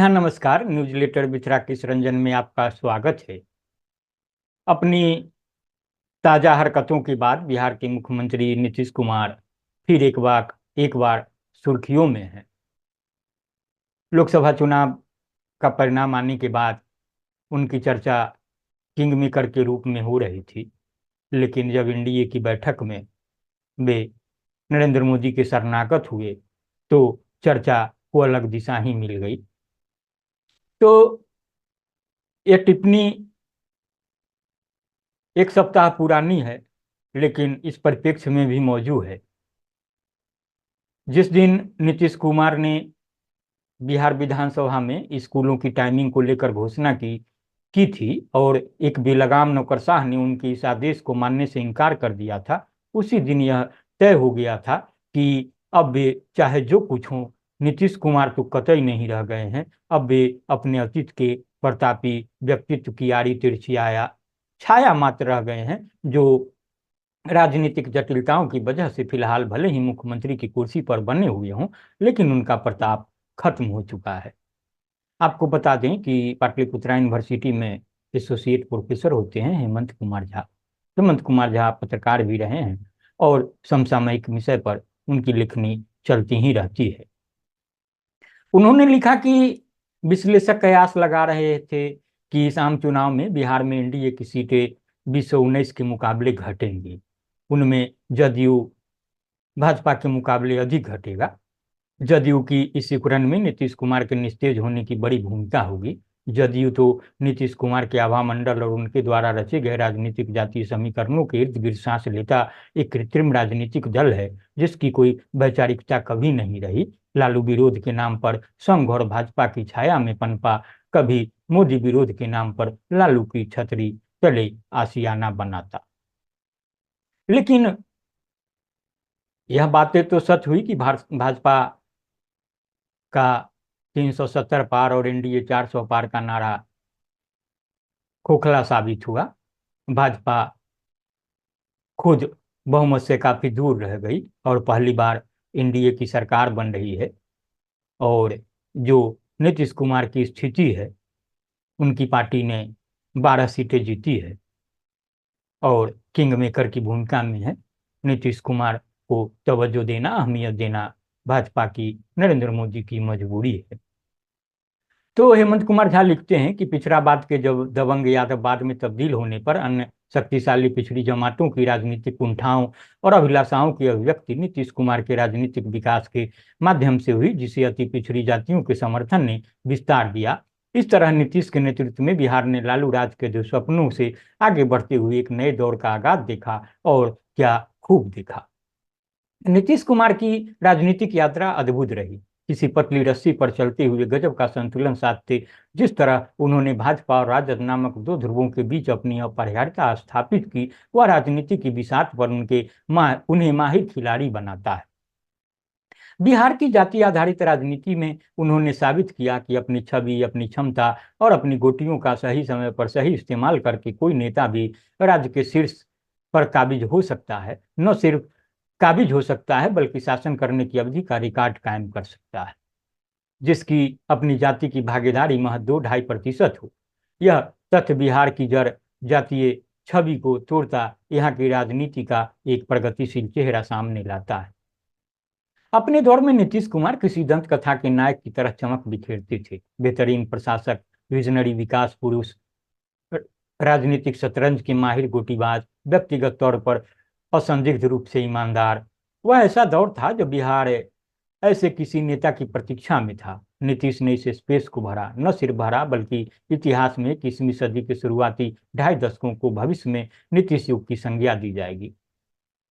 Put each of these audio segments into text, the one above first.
हाँ, नमस्कार। Newsletter with Rakesh Ranjan में आपका स्वागत है। अपनी ताज़ा हरकतों के बाद बिहार के मुख्यमंत्री नीतीश कुमार फिर एक बार सुर्खियों में हैं। लोकसभा चुनाव का परिणाम आने के बाद उनकी चर्चा किंग मेकर के रूप में हो रही थी, लेकिन जब एनडीए की बैठक में वे नरेंद्र मोदी के शरणागत हुए तो चर्चा को अलग दिशा ही मिल गई। तो ये टिप्पणी एक सप्ताह पुरानी है, लेकिन इस परिप्रेक्ष्य में भी मौजूद है। जिस दिन नीतीश कुमार ने बिहार विधानसभा में स्कूलों की टाइमिंग को लेकर घोषणा की थी और एक बेलगाम नौकरशाह ने उनके इस आदेश को मानने से इनकार कर दिया था, उसी दिन यह तय हो गया था कि अब वे चाहे जो कुछ हो, नीतीश कुमार तो कतई नहीं रह गए हैं। अब वे अपने अतीत के प्रतापी व्यक्तित्व की आड़ी तिरछी छाया मात्र रह गए हैं, जो राजनीतिक जटिलताओं की वजह से फिलहाल भले ही मुख्यमंत्री की कुर्सी पर बने हुए हों, लेकिन उनका प्रताप खत्म हो चुका है। आपको बता दें कि पाटलिपुत्रा यूनिवर्सिटी में एसोसिएट प्रोफेसर होते हैं हेमंत कुमार झा। हेमंत कुमार झा पत्रकार भी रहे हैं और समसामयिक विषय पर उनकी लेखनी चलती ही रहती है। उन्होंने लिखा कि विश्लेषक कयास लगा रहे थे कि इस आम चुनाव में बिहार में एनडीए की सीटें 2019 के मुकाबले घटेंगी। उनमें जदयू भाजपा के मुकाबले अधिक घटेगा। जदयू की इस सिकुड़न में नीतीश कुमार के निस्तेज होने की बड़ी भूमिका होगी। जदयू तो नीतीश कुमार के आभा मंडल और उनके द्वारा रचे गए राजनीतिक जातीय समीकरणों के इर्द गिर्द सांस लेता एक कृत्रिम राजनीतिक दल है, जिसकी कोई वैचारिकता कभी नहीं रही। लालू विरोध के नाम पर संघ और भाजपा की छाया में पनपा, कभी मोदी विरोध के नाम पर लालू की छतरी तले आशियाना बनाता। लेकिन यह बातें तो सच हुई कि भाजपा का 370 पार और एनडीए 400 पार का नारा खोखला साबित हुआ। भाजपा खुद बहुमत से काफी दूर रह गई और पहली बार एनडीए की सरकार बन रही है। और जो नीतीश कुमार की स्थिति है, उनकी पार्टी ने 12 सीटें जीती है और किंग मेकर की भूमिका में है। नीतीश कुमार को तवज्जो देना, अहमियत देना भाजपा की, नरेंद्र मोदी की मजबूरी है। तो हेमंत कुमार झा लिखते हैं कि पिछड़ावाद के जब दबंग यादववाद में तब्दील होने पर अन्य शक्तिशाली पिछड़ी जमातों की राजनीतिक कुंठाओं और अभिलाषाओं की अभिव्यक्ति नीतीश कुमार के राजनीतिक विकास के माध्यम से हुई, जिसे अति पिछड़ी जातियों के समर्थन ने विस्तार दिया। इस तरह नीतीश के नेतृत्व में बिहार ने लालू राज के दुस्वप्नों से आगे बढ़ते हुए एक नए दौर का आगाज देखा, और क्या खूब देखा। नीतीश कुमार की राजनीतिक यात्रा अद्भुत रही। किसी पतली रस्सी पर चलते हुए गजब का संतुलन साधते जिस तरह उन्होंने भाजपा और राजद नामक दो ध्रुवों के बीच अपनी अपरिहार्यता स्थापित की, वह राजनीति की बिसात पर उन्हें माहिर खिलाड़ी बनाता है। बिहार की जाति आधारित राजनीति में उन्होंने साबित किया कि अपनी छवि, अपनी क्षमता और अपनी गोटियों का सही समय पर सही इस्तेमाल करके कोई नेता भी राज्य के शीर्ष पर काबिज हो सकता है। न सिर्फ काबिज हो सकता है, बल्कि शासन करने की अवधि का रिकॉर्ड कायम कर सकता है, जिसकी अपनी जाति की भागीदारी महज 2-2.5% हो। यह तथ्य बिहार की जड़ जातीय छवि को तोड़ता यहाँ की राजनीति का एक प्रगतिशील चेहरा सामने लाता है। अपने दौर में नीतीश कुमार किसी दंत कथा के नायक की तरह चमक बिखेरते थे। बेहतरीन प्रशासक, विजनरी विकास पुरुष, राजनीतिक शतरंज के माहिर गोटीबाज, व्यक्तिगत तौर पर असंदिग्ध रूप से ईमानदार। वह ऐसा दौर था जब बिहार ऐसे किसी नेता की प्रतीक्षा में था। नीतीश ने इस स्पेस को भरा, न सिर्फ भरा बल्कि इतिहास में 21वीं सदी के शुरुआती 2.5 दशकों को भविष्य में नीतीश युग की संज्ञा दी जाएगी।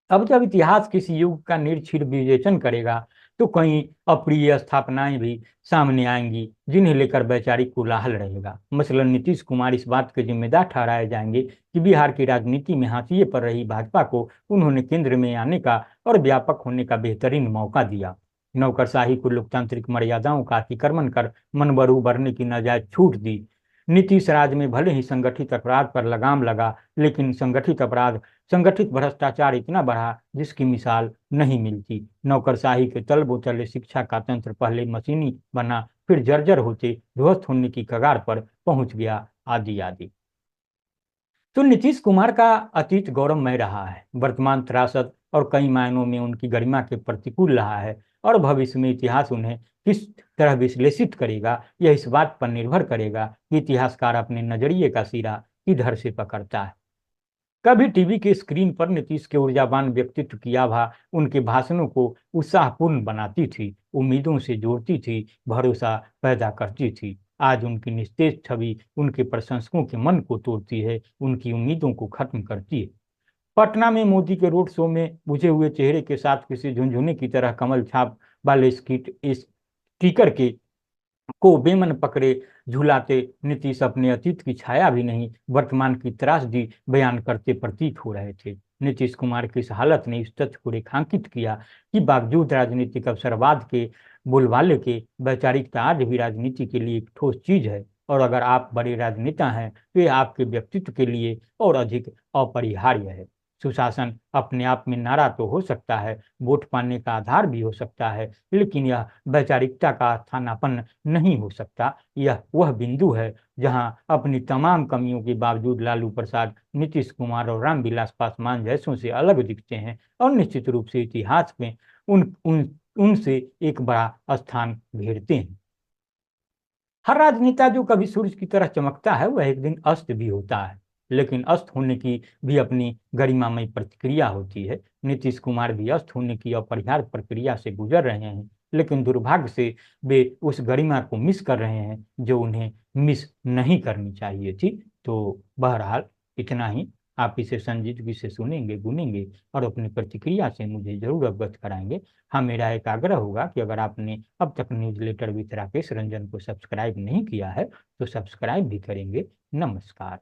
अब जब इतिहास किसी युग का निर्छीर विवेचन करेगा तो कई अप्रिय स्थापनाएं भी सामने आएंगी, जिन्हें लेकर वैचारिक कोलाहल रहेगा। मसलन नीतीश कुमार इस बात के जिम्मेदार ठहराए जाएंगे कि बिहार की राजनीति में हाशिए पर रही भाजपा को उन्होंने केंद्र में आने का और व्यापक होने का बेहतरीन मौका दिया। नौकरशाही को लोकतांत्रिक मर्यादाओं का अतिक्रमण कर मनबरू बढ़ने की नाजायज छूट दी। नीतीश राज में भले ही संगठित अपराध पर लगाम लगा, लेकिन संगठित भ्रष्टाचार इतना बढ़ा जिसकी मिसाल नहीं मिलती। नौकरशाही के तलबोतले शिक्षा का तंत्र पहले मशीनी बना, फिर जर्जर होते ध्वस्त होने की कगार पर पहुंच गया, आदि आदि। तो नीतीश कुमार का अतीत गौरवमय रहा है, वर्तमान त्रासद और कई मायनों में उनकी गरिमा के प्रतिकूल रहा है, और भविष्य में इतिहास उन्हें किस तरह विश्लेषित करेगा यह इस बात पर निर्भर करेगा कि इतिहासकार अपने नजरिए का सिरा किधर से पकड़ता है। कभी टीवी के स्क्रीन पर नीतीश के ऊर्जावान व्यक्तित्व की आभा उनके भाषणों को उत्साहपूर्ण बनाती थी, उम्मीदों से जोड़ती थी, भरोसा पैदा करती थी। आज उनकी निस्तेज छवि उनके प्रशंसकों के मन को तोड़ती है, उनकी उम्मीदों को खत्म करती है। पटना में मोदी के रोड शो में बुझे हुए चेहरे के साथ किसी झुनझुने की तरह कमल छाप वाले स्टिकर के को बेमन पकड़े झुलाते नीतीश अपने अतीत की छाया भी नहीं, वर्तमान की त्रासदी बयान करते प्रतीत हो रहे थे। नीतीश कुमार की इस हालत ने इस तथ्य को रेखांकित किया कि बावजूद राजनीतिक अवसरवाद के बोलबाले के, वैचारिकता आज भी राजनीति के लिए एक ठोस चीज है, और अगर आप बड़े राजनेता हैं तो यह आपके व्यक्तित्व के लिए और अधिक अपरिहार्य है। सुशासन अपने आप में नारा तो हो सकता है, वोट पाने का आधार भी हो सकता है, लेकिन यह वैचारिकता का स्थानापन्न नहीं हो सकता। यह वह बिंदु है जहां अपनी तमाम कमियों के बावजूद लालू प्रसाद, नीतीश कुमार और रामविलास पासवान जैसों से अलग दिखते हैं, और निश्चित रूप से इतिहास में उन उन उनसे एक बड़ा स्थान घेरते हैं। हर राजनेता जो कभी सूरज की तरह चमकता है वह एक दिन अस्त भी होता है, लेकिन अस्त होने की भी अपनी गरिमामय प्रतिक्रिया होती है। नीतीश कुमार भी अस्त होने की अपरिहार्य प्रक्रिया से गुजर रहे हैं, लेकिन दुर्भाग्य से वे उस गरिमा को मिस कर रहे हैं जो उन्हें मिस नहीं करनी चाहिए थी। तो बहरहाल इतना ही। आप इसे संजीदगी से सुनेंगे, गुनेंगे और अपनी प्रतिक्रिया से मुझे जरूर अवगत कराएंगे। हाँ, मेरा एक आग्रह होगा कि अगर आपने अब तक न्यूज़लेटर विद राकेश रंजन को सब्सक्राइब नहीं किया है तो सब्सक्राइब भी करेंगे। नमस्कार।